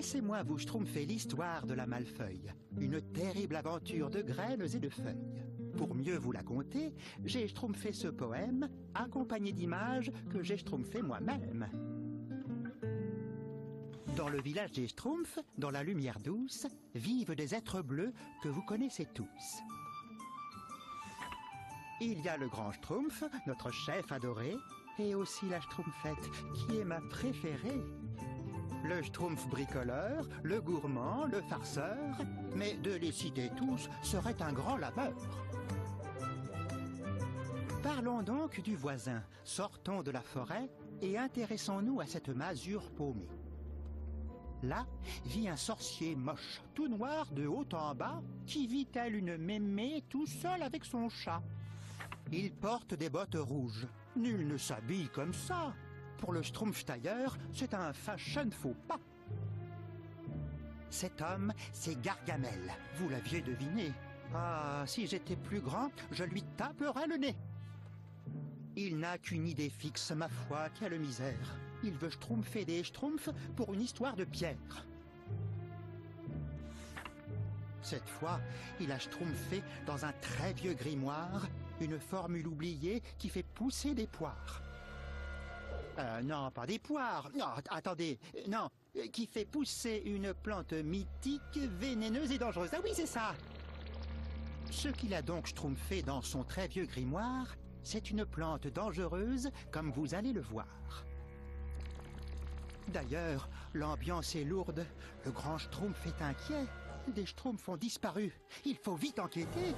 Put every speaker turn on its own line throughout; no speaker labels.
Laissez-moi vous schtroumpfer l'histoire de la Malfeuille, une terrible aventure de graines et de feuilles. Pour mieux vous la conter, j'ai schtroumpfé ce poème, accompagné d'images que j'ai schtroumpfées moi-même. Dans le village des Schtroumpfs, dans la lumière douce, vivent des êtres bleus que vous connaissez tous. Il y a le grand Schtroumpf, notre chef adoré, et aussi la Schtroumpfette, qui est ma préférée. Le Schtroumpf bricoleur, le gourmand, le farceur, mais de les citer tous serait un grand labeur. Parlons donc du voisin, sortons de la forêt et intéressons-nous à cette masure paumée. Là vit un sorcier moche, tout noir de haut en bas, qui vit tel une mémé tout seul avec son chat. Il porte des bottes rouges. Nul ne s'habille comme ça. Pour le Schtroumpf tailleur, c'est un fashion faux pas. Cet homme, c'est Gargamel. Vous l'aviez deviné. Ah, si j'étais plus grand, je lui taperais le nez. Il n'a qu'une idée fixe, ma foi, quelle misère. Il veut schtroumpfer des schtroumpfs pour une histoire de pierre. Cette fois, il a schtroumpfé dans un très vieux grimoire une formule oubliée qui fait pousser des poires. Non, pas des poires. Non, attendez, non, qui fait pousser une plante mythique, vénéneuse et dangereuse. Ah oui, c'est ça. Ce qu'il a donc schtroumpfé dans son très vieux grimoire, c'est une plante dangereuse, comme vous allez le voir. D'ailleurs, l'ambiance est lourde. Le grand Schtroumpf est inquiet. Des Schtroumpfs ont disparu. Il faut vite enquêter.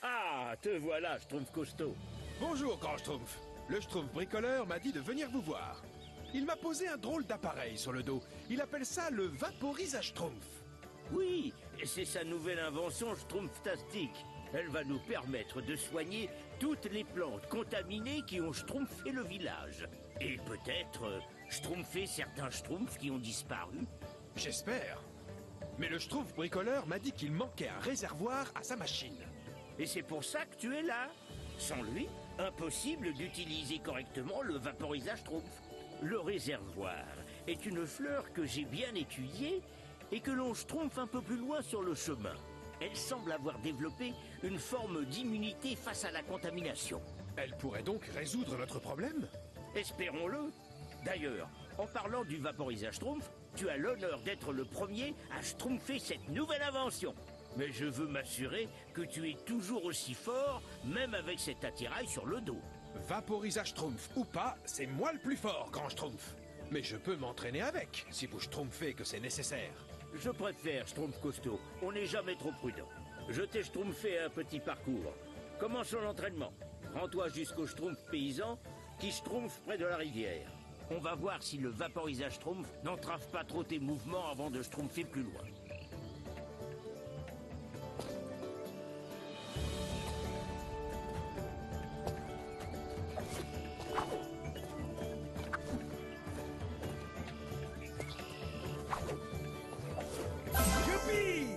Ah, te voilà, Schtroumpf costaud.
Bonjour, grand Schtroumpf. Le Schtroumpf bricoleur m'a dit de venir vous voir. Il m'a posé un drôle d'appareil sur le dos. Il appelle ça le vaporisage Schtroumpf.
Oui, c'est sa nouvelle invention Schtroumpftastique. Elle va nous permettre de soigner toutes les plantes contaminées qui ont schtroumpfé le village. Et peut-être schtroumpfer certains schtroumpfs qui ont disparu.
J'espère. Mais le Schtroumpf bricoleur m'a dit qu'il manquait un réservoir à sa machine.
Et c'est pour ça que tu es là. Sans lui, impossible d'utiliser correctement le vaporisage Schtroumpf. Le réservoir est une fleur que j'ai bien étudiée et que l'on schtroumpfe un peu plus loin sur le chemin. Elle semble avoir développé une forme d'immunité face à la contamination.
Elle pourrait donc résoudre notre problème?
Espérons-le. D'ailleurs, en parlant du vaporisage Schtroumpf, tu as l'honneur d'être le premier à schtroumpfer cette nouvelle invention. Mais je veux m'assurer que tu es toujours aussi fort, même avec cet attirail sur le dos.
Vaporisage Schtroumpf ou pas, c'est moi le plus fort, grand Schtroumpf. Mais je peux m'entraîner avec, si vous schtroumpfez que c'est nécessaire.
Je préfère Schtroumpf costaud, on n'est jamais trop prudent. Je t'ai schtroumpfé un petit parcours. Commençons l'entraînement. Rends-toi jusqu'au Schtroumpf paysan qui schtroumpfe près de la rivière. On va voir si le vaporisage Schtroumpf n'entrave pas trop tes mouvements avant de schtroumpfer plus loin.
Youpi!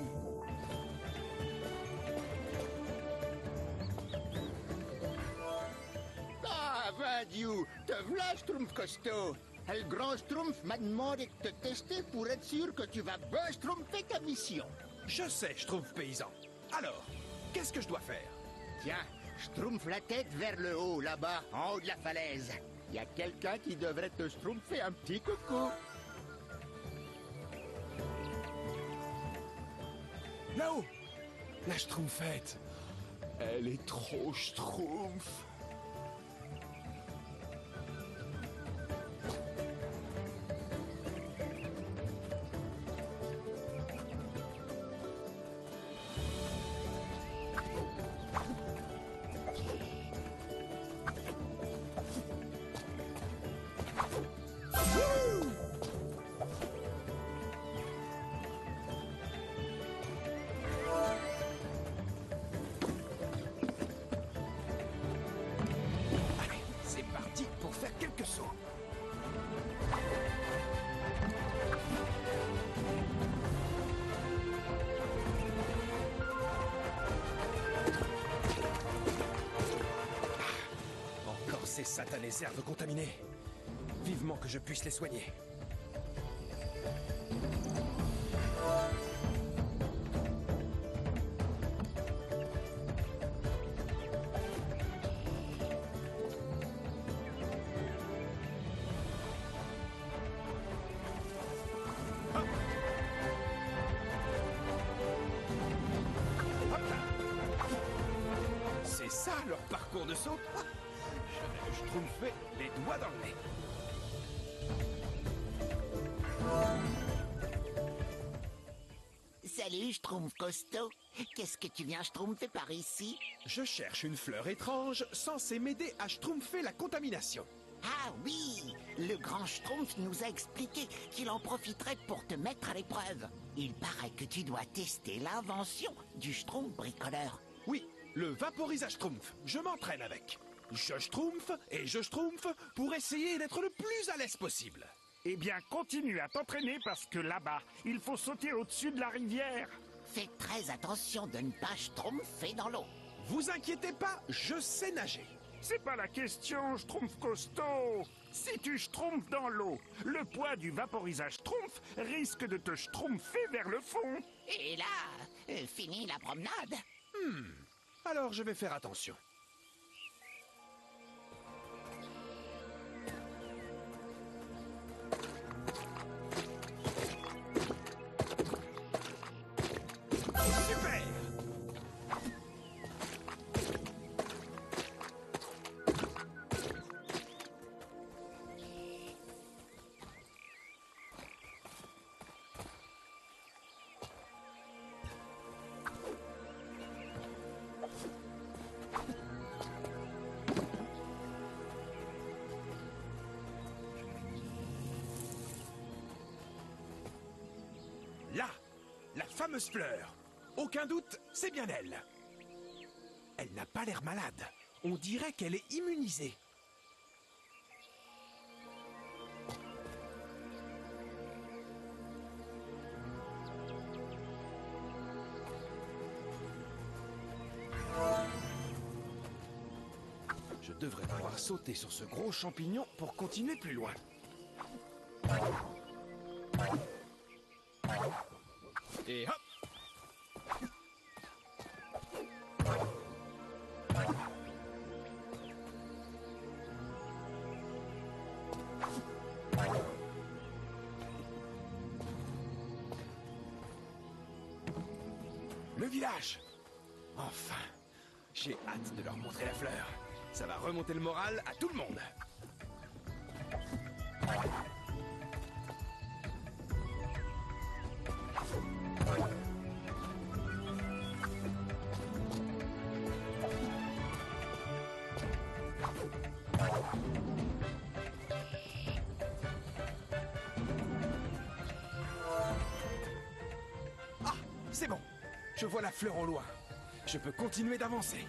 Ah, ben Dieu, te v'là, Schtroumpf costaud. Le grand Schtroumpf m'a demandé de te tester pour être sûr que tu vas bien schtroumpfer ta mission.
Je sais, Schtroumpf paysan. Alors, qu'est-ce que je dois faire?
Tiens, schtroumpf la tête vers le haut, là-bas, en haut de la falaise. Il y a quelqu'un qui devrait te schtroumpfer un petit coucou.
Là-haut! La Schtroumpfette! Elle est trop Schtroumpf! satanées herbes contaminées. Vivement que je puisse les soigner. C'est ça leur parcours de saut. Je vais le schtroumpfer les doigts dans le nez.
Salut, Schtroumpf costaud. Qu'est-ce que tu viens schtroumpfer par ici?
Je cherche une fleur étrange censée m'aider à schtroumpfer la contamination.
Ah oui, le grand Schtroumpf nous a expliqué qu'il en profiterait pour te mettre à l'épreuve. Il paraît que tu dois tester l'invention du Schtroumpf bricoleur.
Oui, le vaporisage schtroumpf. Je m'entraîne avec. Je schtroumpfe et je schtroumpfe pour essayer d'être le plus à l'aise possible.
Eh bien, continue à t'entraîner parce que là-bas, il faut sauter au-dessus de la rivière.
Fais très attention de ne pas schtroumpfer dans l'eau.
Vous inquiétez pas, je sais nager.
C'est pas la question, Schtroumpf costaud. Si tu schtroumpfes dans l'eau, le poids du vaporisage Schtroumpf risque de te schtroumpfer vers le fond.
Et là, fini la promenade.
Alors je vais faire attention. Super! Là, la fameuse fleur. Aucun doute, c'est bien elle. Elle n'a pas l'air malade. On dirait qu'elle est immunisée. Je devrais pouvoir sauter sur ce gros champignon pour continuer plus loin. Et hop! Le village! Enfin! J'ai hâte de leur montrer la fleur. Ça va remonter le moral à tout le monde. Ah, c'est bon. Je vois la fleur au loin. Je peux continuer d'avancer.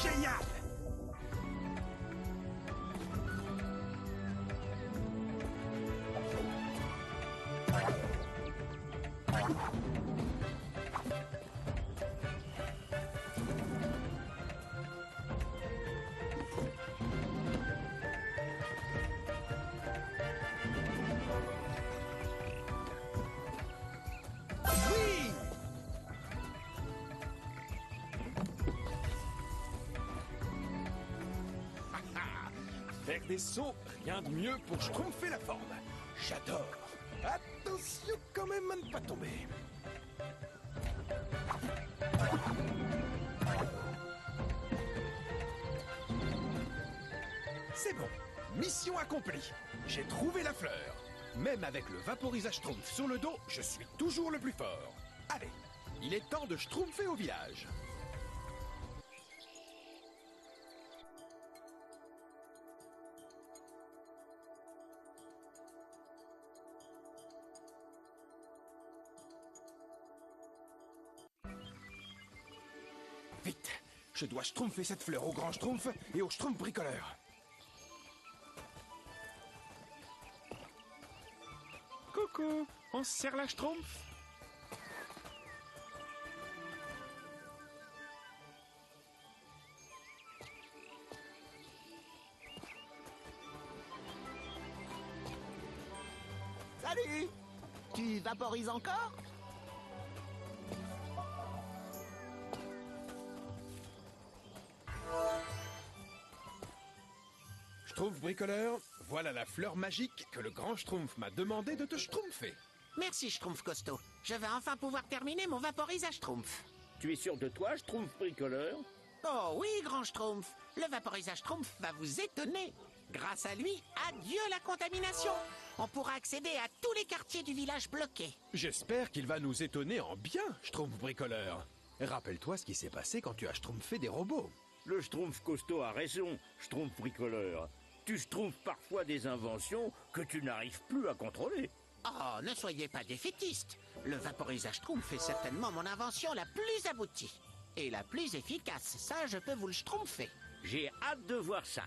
Génial! Oui! Faire des sauts, rien de mieux pour schtroumpfer la forme. J'adore. Attention quand même à ne pas tomber. C'est bon. Mission accomplie. J'ai trouvé la fleur. Même avec le vaporisage schtroumpf sur le dos, je suis toujours le plus fort. Allez, il est temps de schtroumpfer au village. Vite, je dois schtroumpfer cette fleur au grand schtroumpf et au schtroumpf bricoleur.
Coucou, on se sert la Schtroumpf?
Salut! Tu vaporises encore?
Schtroumpf bricoleur, voilà la fleur magique que le grand Schtroumpf m'a demandé de te schtroumpfer.
Merci, Schtroumpf costaud. Je vais enfin pouvoir terminer mon vaporisage Schtroumpf.
Tu es sûr de toi, Schtroumpf bricoleur?
Oh oui, grand Schtroumpf. Le vaporisage Schtroumpf va vous étonner. Grâce à lui, adieu la contamination. On pourra accéder à tous les quartiers du village bloqué.
J'espère qu'il va nous étonner en bien, Schtroumpf bricoleur. Rappelle-toi ce qui s'est passé quand tu as schtroumpfé des robots.
Le Schtroumpf costaud a raison, Schtroumpf bricoleur. Tu schtroumpfes parfois des inventions que tu n'arrives plus à contrôler.
Oh, ne soyez pas défaitiste. Le vaporisage Schtroumpf est certainement mon invention la plus aboutie. Et la plus efficace, ça je peux vous le schtroumpfer.
J'ai hâte de voir ça.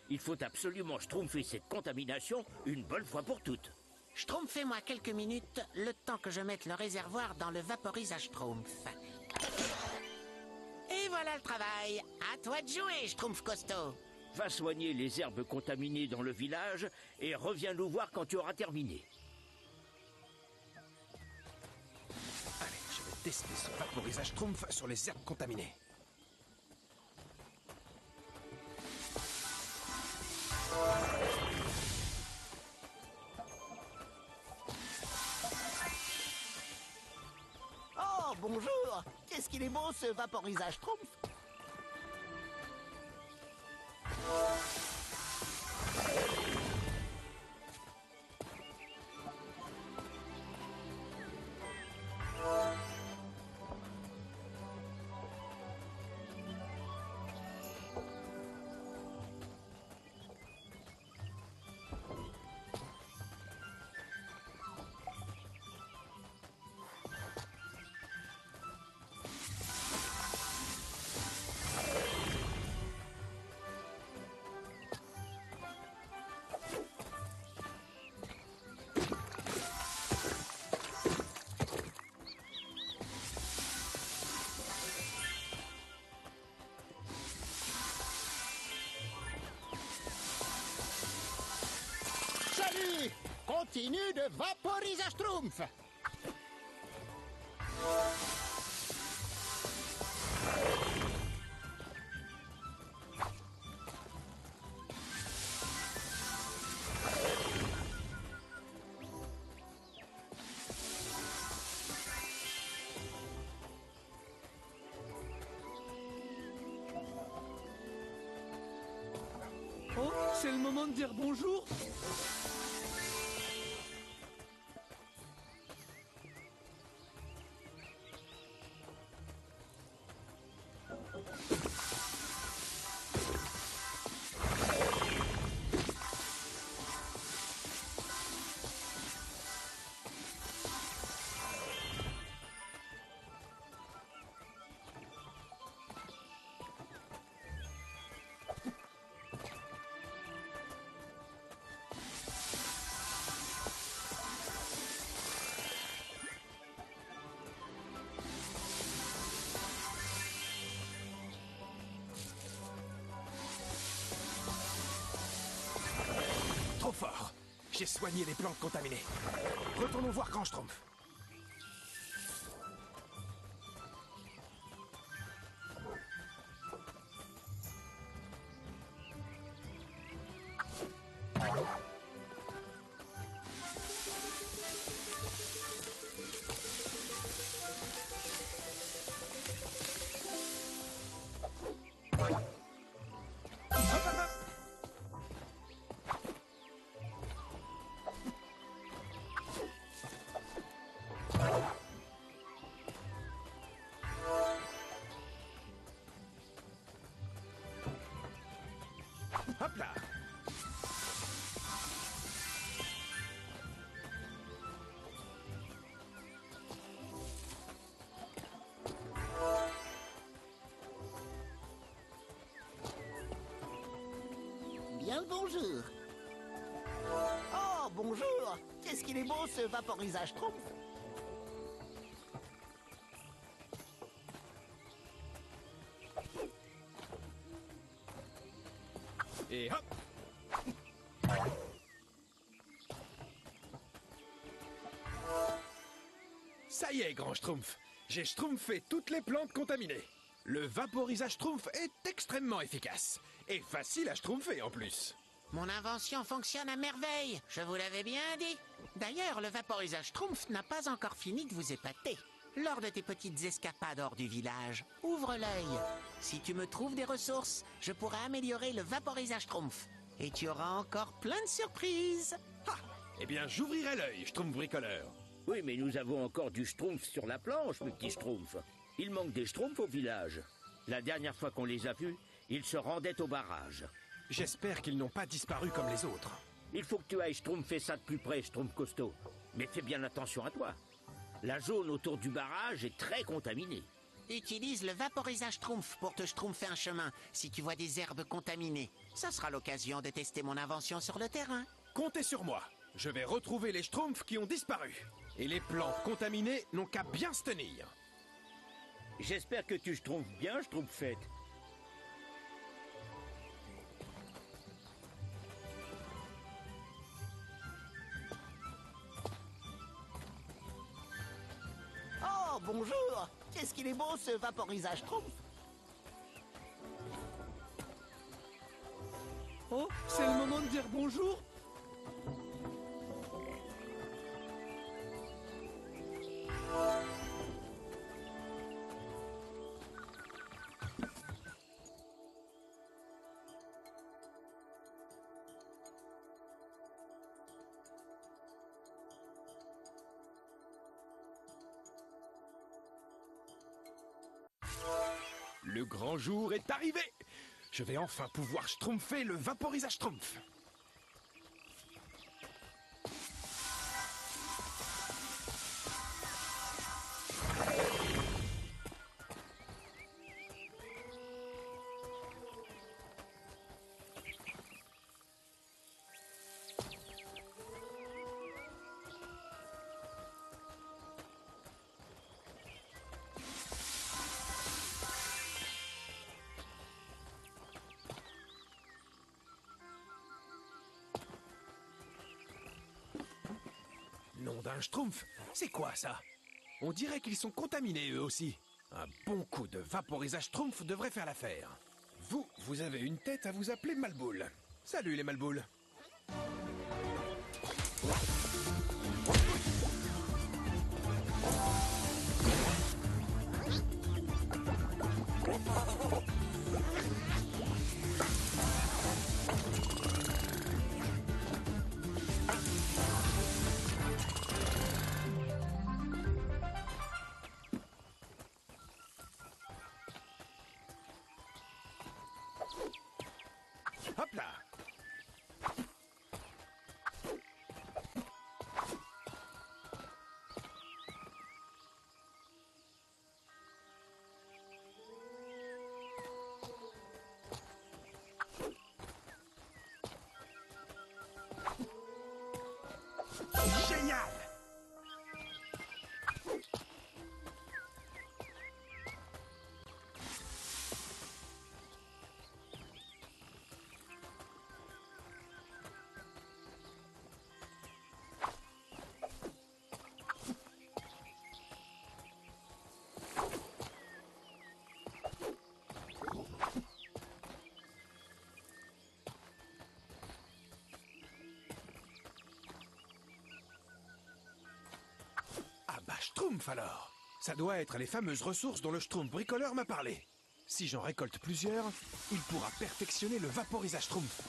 Il faut absolument schtroumpfer cette contamination une bonne fois pour toutes.
Schtroumpfez-moi quelques minutes, le temps que je mette le réservoir dans le vaporisage Schtroumpf. Et voilà le travail. À toi de jouer, Schtroumpf costaud.
Va soigner les herbes contaminées dans le village et reviens nous voir quand tu auras terminé.
Allez, je vais tester ce vaporisage Schtroumpf sur les herbes contaminées.
Oh, bonjour. Qu'est-ce qu'il est beau ce vaporisage Schtroumpf.
Salut! Continue de vaporisage Schtroumpf!
Oh, c'est le moment de dire bonjour.
Trop fort. J'ai soigné les plantes contaminées. Retournons voir Grand Schtroumpf. Hop là.
Bien le bonjour. Oh, bonjour. Qu'est-ce qu'il est beau ce vaporisage Schtroumpf.
Et hop. Ça y est, grand Schtroumpf. J'ai schtroumpfé toutes les plantes contaminées. Le vaporisage Schtroumpf est extrêmement efficace. Et facile à schtroumpfer en plus.
Mon invention fonctionne à merveille, je vous l'avais bien dit. D'ailleurs, le vaporisage Schtroumpf n'a pas encore fini de vous épater. Lors de tes petites escapades hors du village, ouvre l'œil. Si tu me trouves des ressources, je pourrai améliorer le vaporisage Schtroumpf. Et tu auras encore plein de surprises.
Ah, eh bien, j'ouvrirai l'œil, Schtroumpf bricoleur.
Oui, mais nous avons encore du schtroumpf sur la planche, mes petits schtroumpfs. Il manque des schtroumpfs au village. La dernière fois qu'on les a vus, ils se rendaient au barrage.
J'espère qu'ils n'ont pas disparu comme les autres.
Il faut que tu ailles schtroumpfer ça de plus près, schtroumpf costaud. Mais fais bien attention à toi. La zone autour du barrage est très contaminée.
Utilise le vaporisage Schtroumpf pour te schtroumpfer un chemin si tu vois des herbes contaminées. Ça sera l'occasion de tester mon invention sur le terrain.
Comptez sur moi. Je vais retrouver les schtroumpfs qui ont disparu. Et les plantes contaminées n'ont qu'à bien se tenir.
J'espère que tu schtroumpfes bien, schtroumpfette.
Oh, bonjour! Qu'est-ce qu'il est beau ce vaporisage Schtroumpf!
Oh, c'est le moment de dire bonjour.
Le grand jour est arrivé. Je vais enfin pouvoir schtroumpfer le vaporisage Schtroumpf. Nom d'un schtroumpf, c'est quoi ça? On dirait qu'ils sont contaminés eux aussi. Un bon coup de vaporisage Schtroumpf devrait faire l'affaire. Vous avez une tête à vous appeler Malboule. Salut les Malboules. Hop là! Génial! Ah bah Schtroumpf alors! Ça doit être les fameuses ressources dont le Schtroumpf bricoleur m'a parlé. Si j'en récolte plusieurs, il pourra perfectionner le vaporisage Schtroumpf.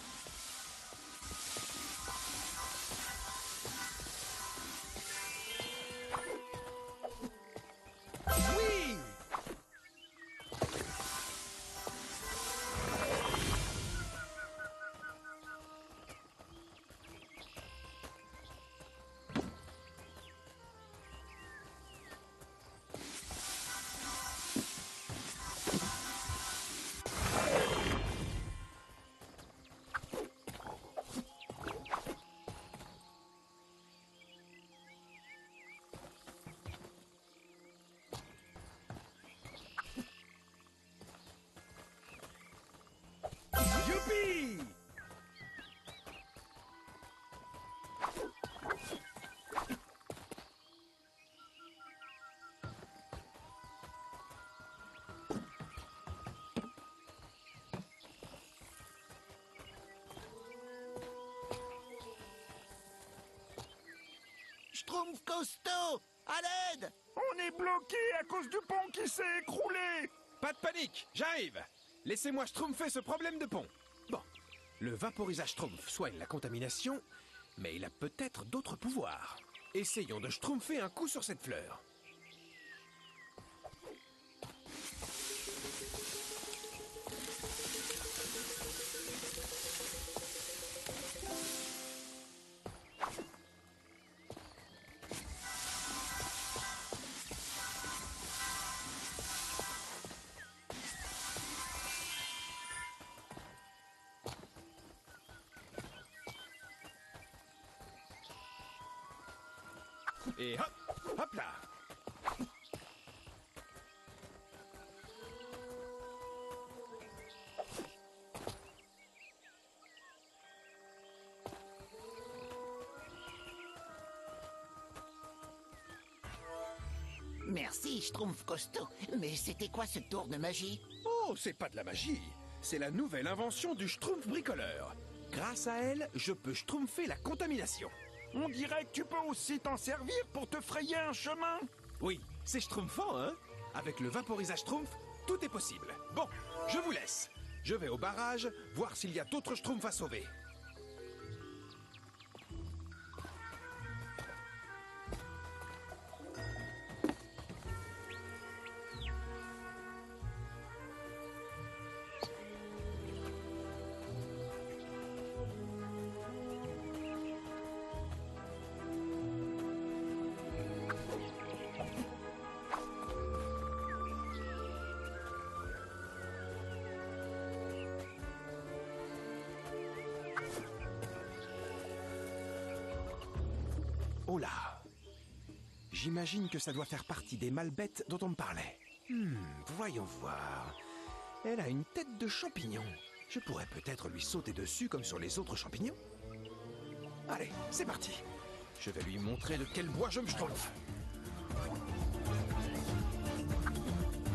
Oui!
Schtroumpf costaud! À l'aide!
On est bloqué à cause du pont qui s'est écroulé.
Pas de panique, j'arrive. Laissez-moi schtroumpfer ce problème de pont. Bon, le vaporisage Schtroumpf soigne la contamination, mais il a peut-être d'autres pouvoirs. Essayons de schtroumpfer un coup sur cette fleur. Et hop, hop là.
Merci, Schtroumpf costaud. Mais c'était quoi ce tour de magie?
Oh, c'est pas de la magie. C'est la nouvelle invention du Schtroumpf bricoleur. Grâce à elle, je peux schtroumpfer la contamination.
On dirait que tu peux aussi t'en servir pour te frayer un chemin.
Oui, c'est schtroumpfant, hein? Avec le vaporisage Schtroumpf, tout est possible. Bon, je vous laisse. Je vais au barrage voir s'il y a d'autres schtroumpfs à sauver. Oh là! J'imagine que ça doit faire partie des malbêtes dont on me parlait. Voyons voir. Elle a une tête de champignon. Je pourrais peut-être lui sauter dessus comme sur les autres champignons. Allez, c'est parti. Je vais lui montrer de quel bois je me schtroumpfe.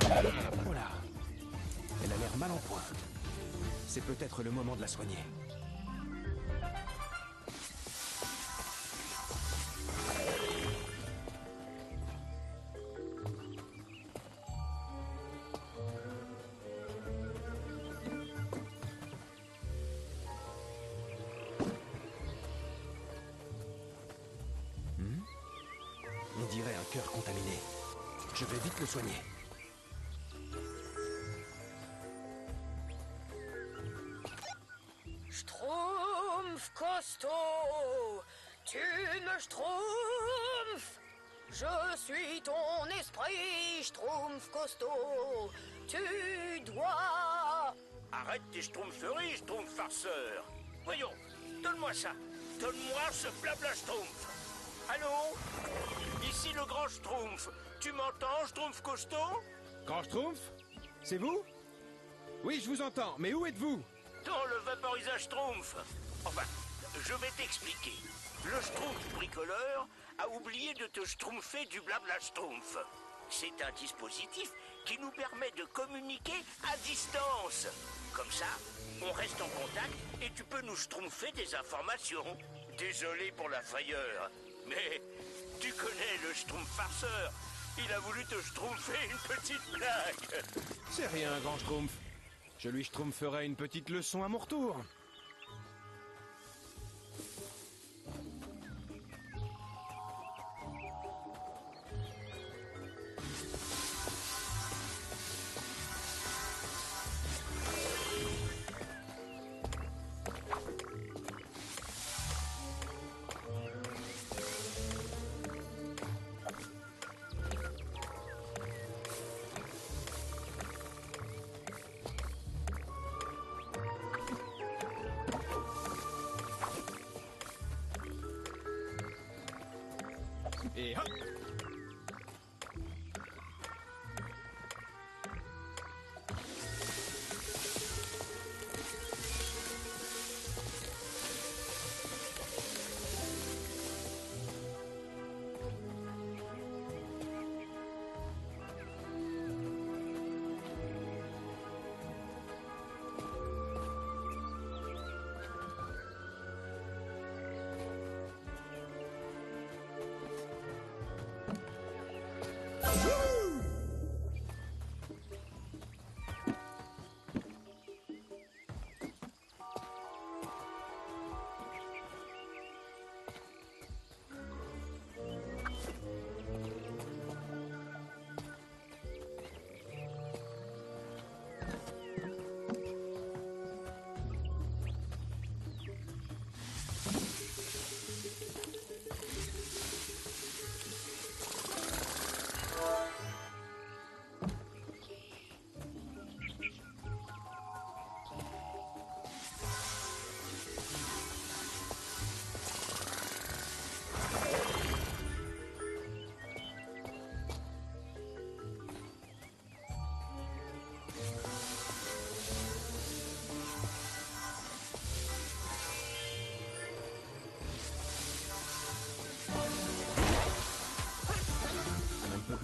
Oh là! Elle a l'air mal en point. C'est peut-être le moment de la soigner. On dirait un cœur contaminé. Je vais vite le soigner.
Schtroumpf costaud, tu me schtroumpfes. Je suis ton esprit, Schtroumpf costaud. Tu dois...
Arrête tes schtroumpferie, schtroumpf farceur. Voyons, donne-moi ça. Donne-moi ce blabla schtroumpf. Allô? Ici le grand schtroumpf. Tu m'entends, schtroumpf costaud?
Grand Schtroumpf? C'est vous? Oui, je vous entends, mais où êtes-vous?
Dans le vaporisage schtroumpf. Enfin, je vais t'expliquer. Le schtroumpf bricoleur a oublié de te schtroumpfer du blabla schtroumpf. C'est un dispositif qui nous permet de communiquer à distance. Comme ça, on reste en contact et tu peux nous schtroumpfer des informations. Désolé pour la frayeur, mais tu connais le schtroumpf farceur. Il a voulu te schtroumpfer une petite blague.
C'est rien, Grand Schtroumpf. Je lui schtroumpferai une petite leçon à mon retour. Et hop!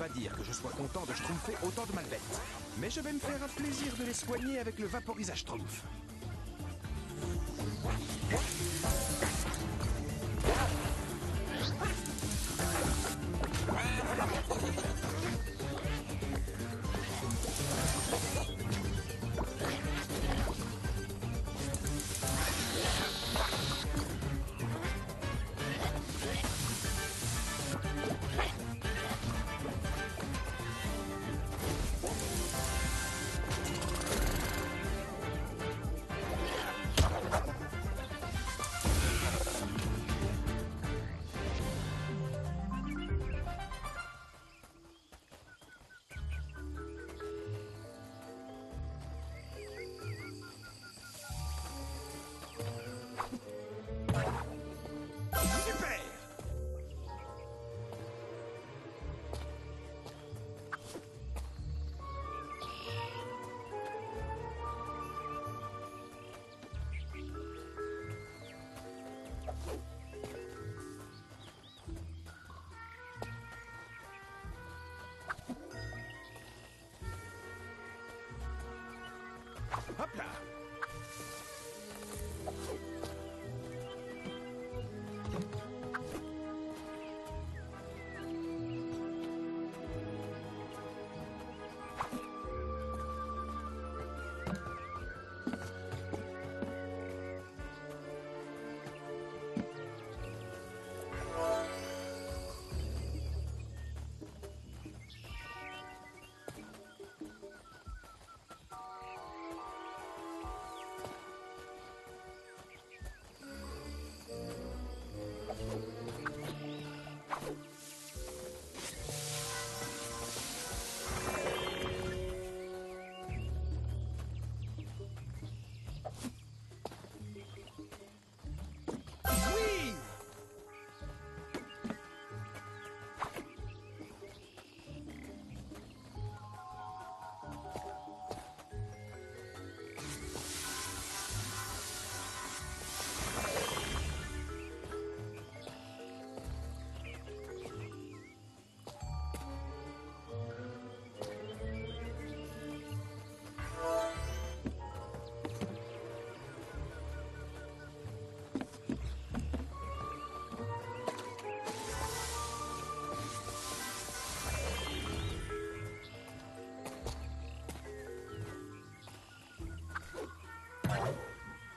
pas dire que je sois content de schtroumpfer autant de malbêtes. Mais je vais me faire un plaisir de les soigner avec le vaporisage Schtroumpf. Super! Hop là! Oui!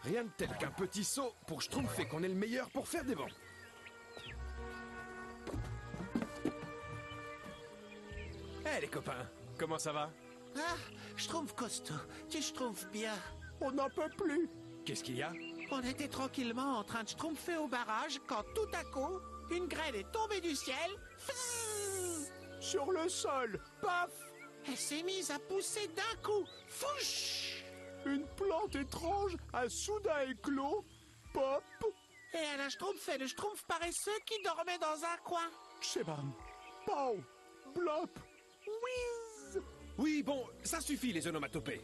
Rien de tel qu'un petit saut pour schtroumpfer qu'on est le meilleur pour faire des bancs. Eh les copains, comment ça va?
Ah, Schtroumpf costaud, tu schtroumpfes bien.
On n'en peut plus.
Qu'est-ce qu'il y a?
On était tranquillement en train de schtroumpfer au barrage quand tout à coup, une grêle est tombée du ciel. Fzzz.
Sur le sol, paf!
Elle s'est mise à pousser d'un coup. Fouch!
Une plante étrange a soudain éclos. Pop!
Et elle a schtroumpfé le schtroumpf paresseux qui dormait dans un coin.
Chebam! Pow! Blop! Whiz!
Oui, bon, ça suffit les onomatopées.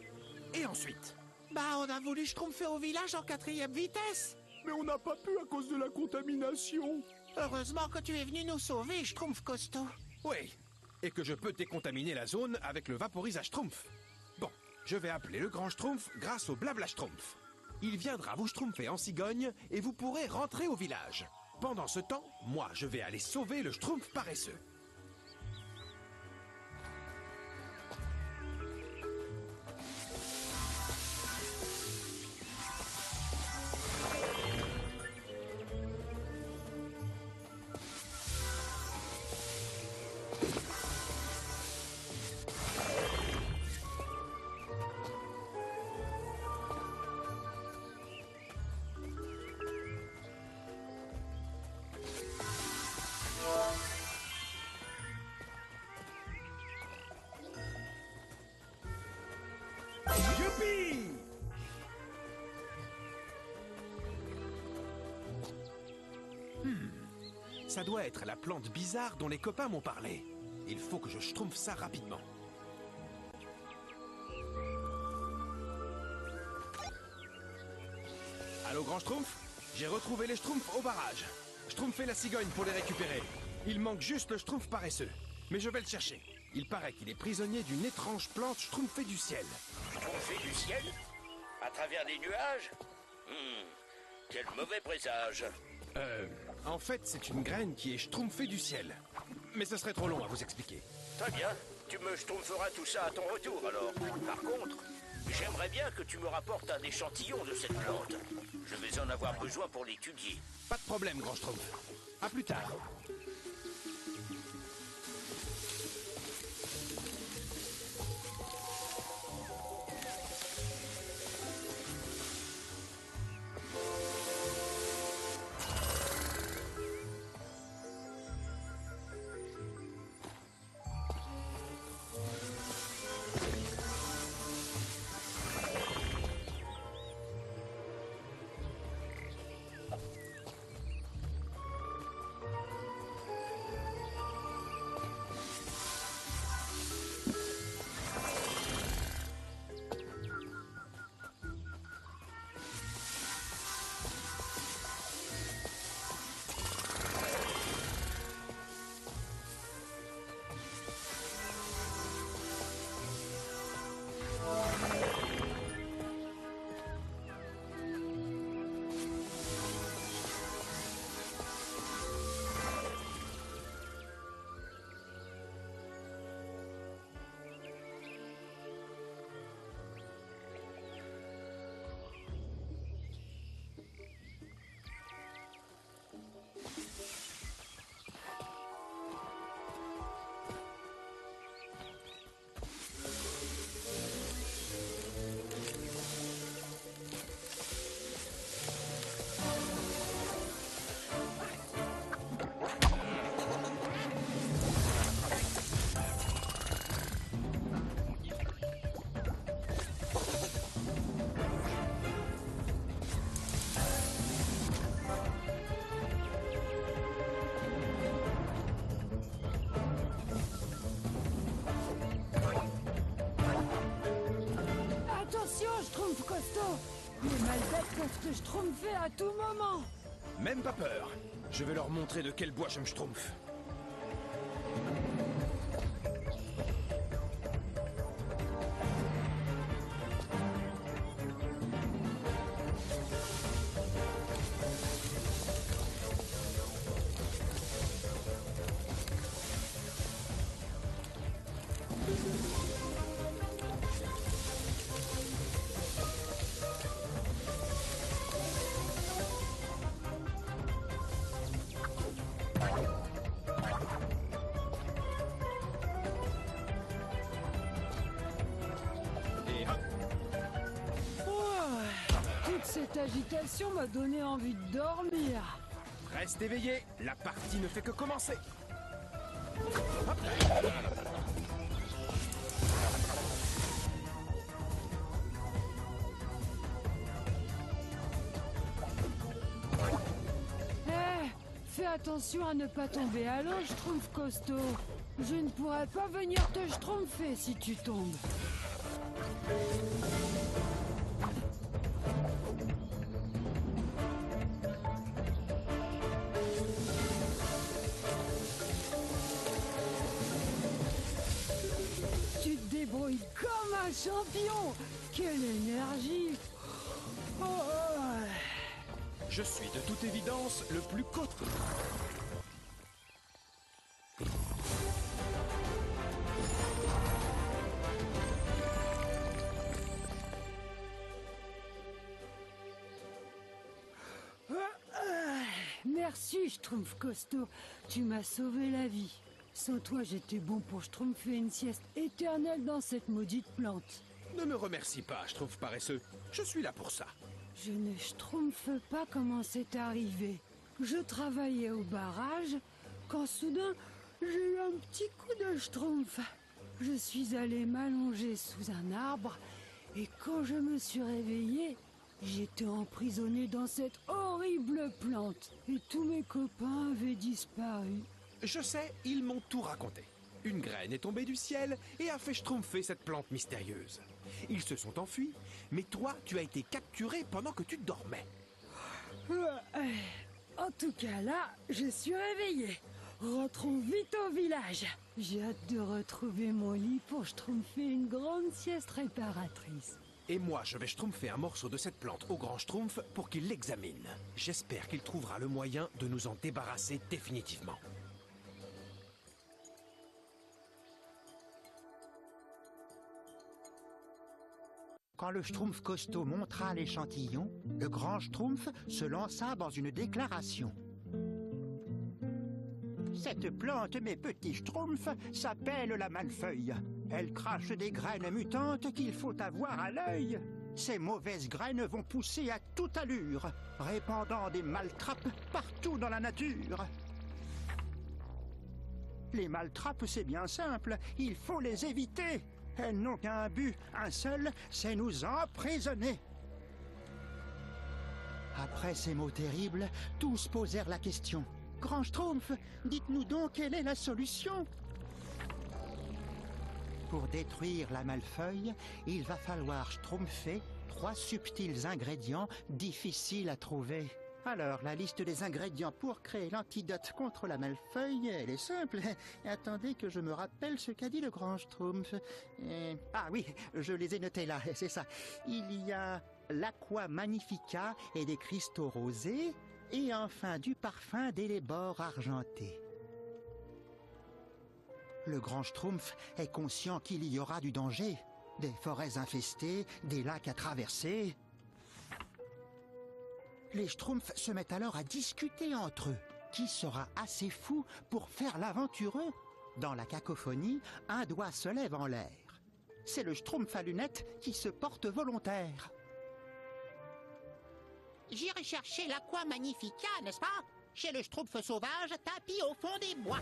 Et ensuite?
Bah, on a voulu schtroumpfer au village en 4e vitesse.
Mais on n'a pas pu à cause de la contamination.
Heureusement que tu es venu nous sauver, Schtroumpf costaud.
Oui, et que je peux décontaminer la zone avec le vaporisage Schtroumpf. Bon, je vais appeler le grand Schtroumpf grâce au blabla Schtroumpf. Il viendra vous schtroumpfer en cigogne et vous pourrez rentrer au village. Pendant ce temps, moi, je vais aller sauver le Schtroumpf paresseux. Youpi! Ça doit être la plante bizarre dont les copains m'ont parlé. Il faut que je schtroumpfe ça rapidement. Allô, grand Schtroumpf? J'ai retrouvé les Schtroumpfs au barrage. Schtroumpfez la cigogne pour les récupérer. Il manque juste le Schtroumpf paresseux. Mais je vais le chercher. Il paraît qu'il est prisonnier d'une étrange plante schtroumpfée du ciel.
Schtroumpfée du ciel? À travers les nuages? Quel mauvais présage.
En fait, c'est une graine qui est schtroumpfée du ciel. Mais ce serait trop long à vous expliquer.
Très bien, tu me schtroumpferas tout ça à ton retour alors. Par contre, j'aimerais bien que tu me rapportes un échantillon de cette plante. Je vais en avoir besoin pour l'étudier.
Pas de problème, grand Schtroumpf. À plus tard.
Schtroumpf costaud! Les malbêtes peuvent te schtroumpfer à tout moment!
Même pas peur. Je vais leur montrer de quel bois je me schtroumpf.
Cette agitation m'a donné envie de dormir.
Reste éveillé, la partie ne fait que commencer. Hop.
Fais attention à ne pas tomber à l'eau, Schtroumpf costaud. Je ne pourrais pas venir te schtroumpfer si tu tombes. Tu te débrouilles comme un champion. Quelle énergie!
Je suis de toute évidence le plus costaud.
Merci, Schtroumpf costaud. Tu m'as sauvé la vie. Sans toi, j'étais bon pour schtroumpfer une sieste éternelle dans cette maudite plante.
Ne me remercie pas, Schtroumpf paresseux. Je suis là pour ça.
Je ne schtroumpfe pas comment c'est arrivé. Je travaillais au barrage quand soudain j'ai eu un petit coup de schtroumpf. Je suis allé m'allonger sous un arbre et quand je me suis réveillé, j'étais emprisonné dans cette horrible plante et tous mes copains avaient disparu.
Je sais, ils m'ont tout raconté. Une graine est tombée du ciel et a fait schtroumpfer cette plante mystérieuse. Ils se sont enfuis, mais toi, tu as été capturé pendant que tu dormais.
En tout cas là, je suis réveillé. Rentrons vite au village. J'ai hâte de retrouver mon lit pour schtroumpfer une grande sieste réparatrice.
Et moi, je vais schtroumpfer un morceau de cette plante au grand Schtroumpf pour qu'il l'examine. J'espère qu'il trouvera le moyen de nous en débarrasser définitivement.
Quand le Schtroumpf costaud montra l'échantillon, le grand Schtroumpf se lança dans une déclaration. Cette plante, mes petits Schtroumpfs, s'appelle la malefeuille. Elle crache des graines mutantes qu'il faut avoir à l'œil. Ces mauvaises graines vont pousser à toute allure, répandant des maltrappes partout dans la nature. Les maltrappes, c'est bien simple, il faut les éviter. Elles n'ont qu'un but, un seul, c'est nous emprisonner. Après ces mots terribles, tous posèrent la question. Grand Schtroumpf, dites-nous donc quelle est la solution? Pour détruire la malefeuille, il va falloir schtroumpfer 3 subtils ingrédients difficiles à trouver. Alors, la liste des ingrédients pour créer l'antidote contre la malefeuille, elle est simple. Attendez que je me rappelle ce qu'a dit le grand Schtroumpf. Ah oui, je les ai notés là, c'est ça. Il y a l'aqua magnifica et des cristaux rosés, et enfin du parfum d'élébore argenté. Le grand Schtroumpf est conscient qu'il y aura du danger. Des forêts infestées, des lacs à traverser. Les Schtroumpfs se mettent alors à discuter entre eux. Qui sera assez fou pour faire l'aventureux? Dans la cacophonie, un doigt se lève en l'air. C'est le Schtroumpf à lunettes qui se porte volontaire.
J'irai chercher l'aqua magnifica, n'est-ce pas? Chez le Schtroumpf sauvage, tapis au fond des bois.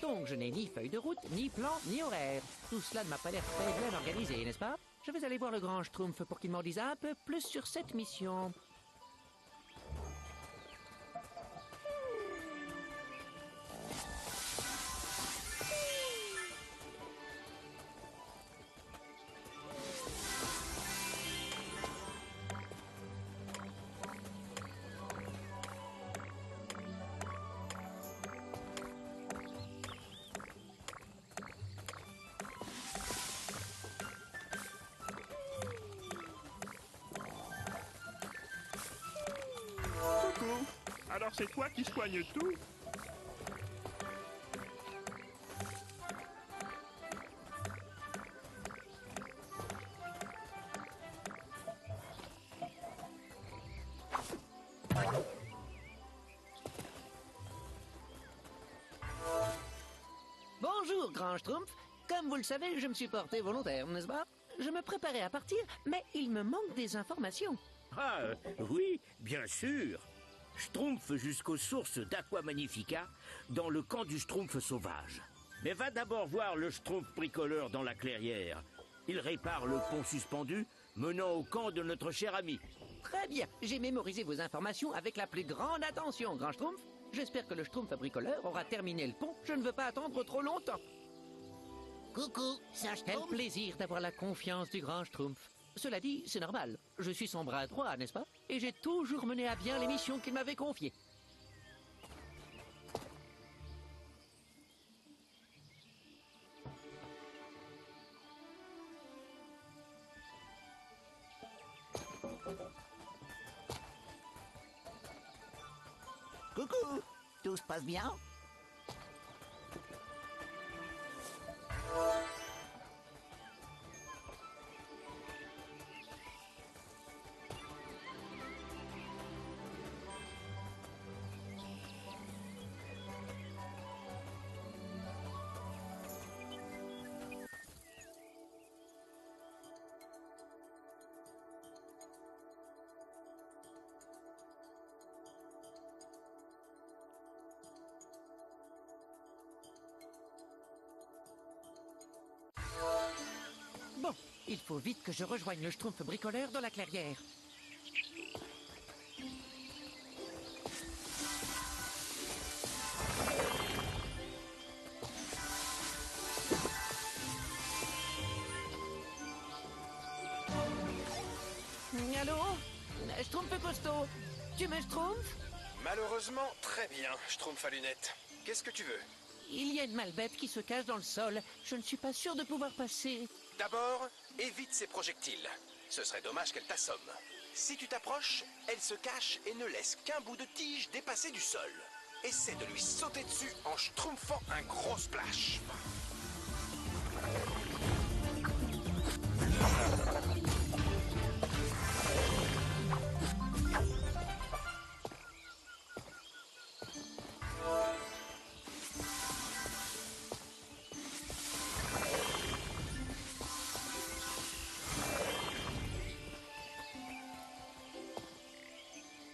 Donc je n'ai ni feuille de route, ni plan, ni horaire. Tout cela ne m'a pas l'air très bien organisé, n'est-ce pas? Je vais aller voir le grand Schtroumpf pour qu'il m'en dise un peu plus sur cette mission.
Coucou. Alors c'est toi qui soigne tout?
Bonjour, grand Schtroumpf. Comme vous le savez, je me suis porté volontaire, n'est-ce pas? Je me préparais à partir, mais il me manque des informations.
Ah, oui, bien sûr. Schtroumpf jusqu'aux sources d'Aqua Magnifica, dans le camp du Schtroumpf sauvage. Mais va d'abord voir le Schtroumpf bricoleur dans la clairière. Il répare le pont suspendu menant au camp de notre cher ami.
Très bien, j'ai mémorisé vos informations avec la plus grande attention, grand Schtroumpf. J'espère que le Schtroumpf bricoleur aura terminé le pont. Je ne veux pas attendre trop longtemps.
Coucou, c'est un
Quel
Schtroumpf.
plaisir d'avoir la confiance du grand Schtroumpf. Cela dit, c'est normal. Je suis son bras droit, n'est-ce pas? Et j'ai toujours mené à bien les missions qu'il m'avait confiées.
Coucou, tout se passe bien?
Il faut vite que je rejoigne le Schtroumpf bricoleur dans la clairière. Allô? Schtroumpf costaud, tu me schtroumpfes?
Malheureusement, très bien, Schtroumpf à lunettes. Qu'est-ce que tu veux?
Il y a une malbête qui se cache dans le sol. Je ne suis pas sûr de pouvoir passer.
D'abord, évite ses projectiles. Ce serait dommage qu'elle t'assomme. Si tu t'approches, elle se cache et ne laisse qu'un bout de tige dépasser du sol. Essaie de lui sauter dessus en schtroumpfant un gros splash.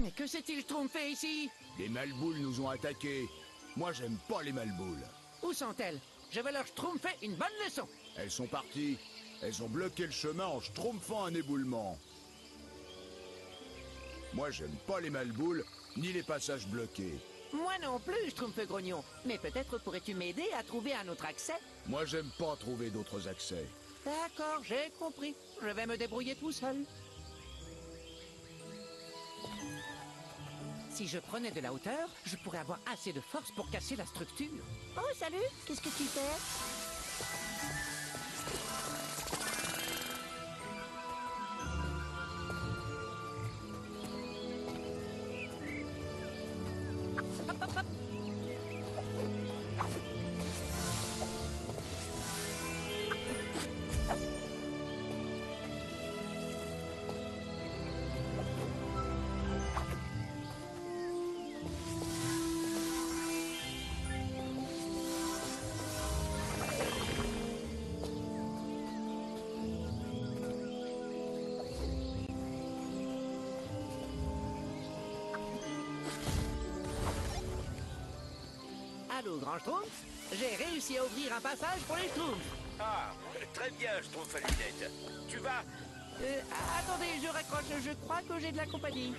Mais que s'est-il schtroumpfé ici?
Les malboules nous ont attaqués. Moi, j'aime pas les malboules.
Où sont-elles? Je vais leur schtroumpfer une bonne leçon.
Elles sont parties. Elles ont bloqué le chemin en schtroumpfant un éboulement. Moi, j'aime pas les malboules, ni les passages bloqués.
Moi non plus, Schtroumpf grognon. Mais peut-être pourrais-tu m'aider à trouver un autre accès?
Moi, j'aime pas trouver d'autres accès.
D'accord, j'ai compris. Je vais me débrouiller tout seul. Si je prenais de la hauteur, je pourrais avoir assez de force pour casser la structure.
Oh, salut! Qu'est-ce que tu fais?
Allô, grand Schtroumpf? J'ai réussi à ouvrir un passage pour les Schtroumpfs.
Ah, très bien, je trouve à lunettes. Tu vas...
Attendez, je raccroche. Je crois que j'ai de la compagnie.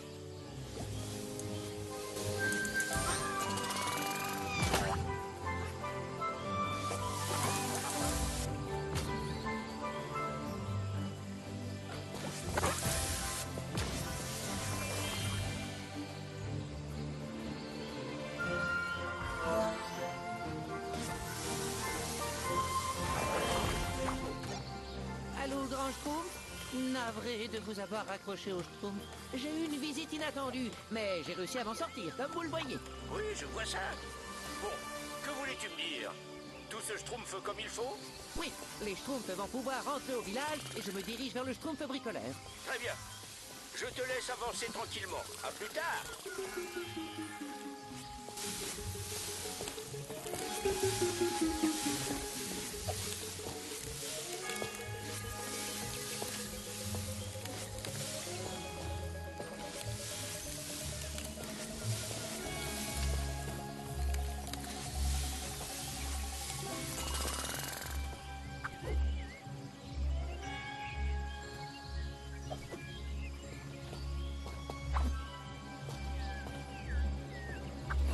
Allô, grand Schtroumpf? Navré de vous avoir raccroché au Schtroumpf. J'ai eu une visite inattendue, mais j'ai réussi à m'en sortir, comme vous le voyez.
Oui, je vois ça. Bon, que voulais-tu me dire? Tout se schtroumpfe comme il faut?
Oui, les Schtroumpfs vont pouvoir rentrer au village et je me dirige vers le Schtroumpf bricoleur.
Très bien. Je te laisse avancer tranquillement. À plus tard.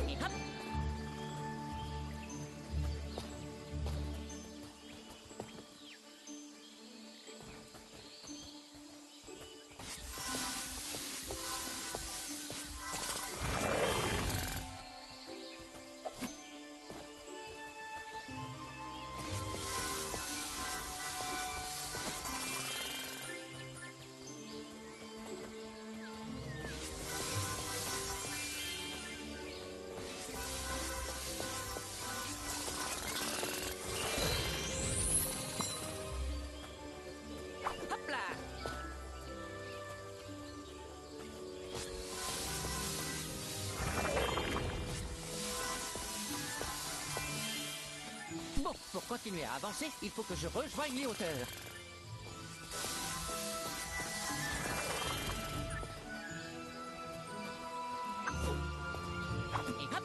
Et hop! Hop là! Bon, pour continuer à avancer, il faut que je rejoigne les hauteurs. Et hop!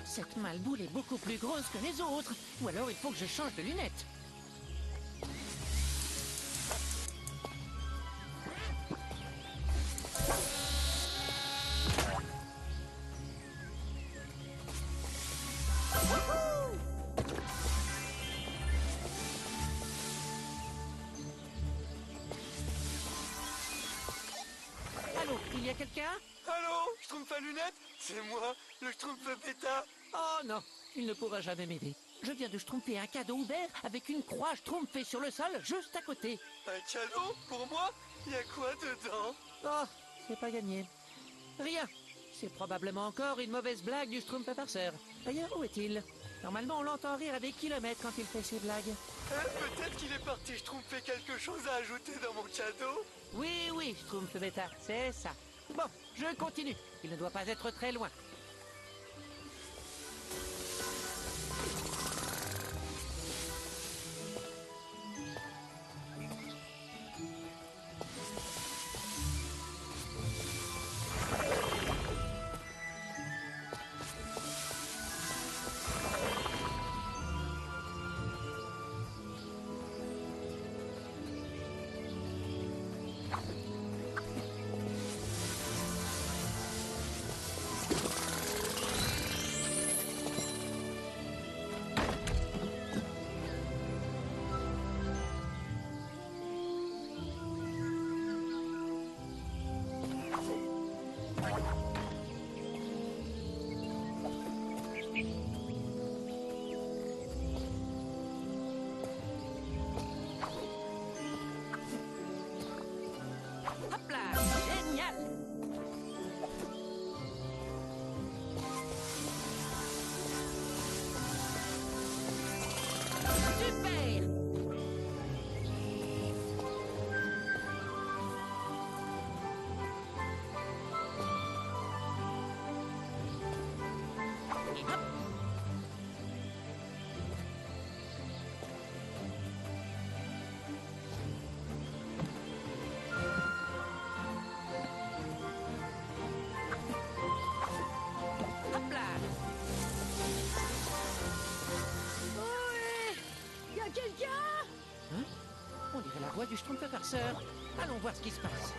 Cette malboule est beaucoup plus grosse que les autres. Ou alors il faut que je change de lunettes. Allô, il y a quelqu'un?
Allô, Schtroumpf à lunettes? C'est moi, le Schtroumpf Bêta.
Oh non, il ne pourra jamais m'aider. Je viens de schtroumpfer un cadeau ouvert avec une croix schtroumpfée sur le sol juste à côté.
Un cadeau? Pour moi? Il y a quoi dedans?
Oh, c'est pas gagné. Rien. C'est probablement encore une mauvaise blague du Schtroumpf farceur. D'ailleurs, où est-il? Normalement, on l'entend rire à des kilomètres quand il fait ses blagues.
Peut-être qu'il est parti schtroumpfer quelque chose à ajouter dans mon cadeau?
Oui, Schtroumpf Bêta, c'est ça. Bon, je continue. Il ne doit pas être très loin. Hop là, génial! Super! Et hop! Hop là!
Ohé! Y a quelqu'un?
Hein? On dirait la voix du Schtroumpf farceur. Allons voir ce qui se passe.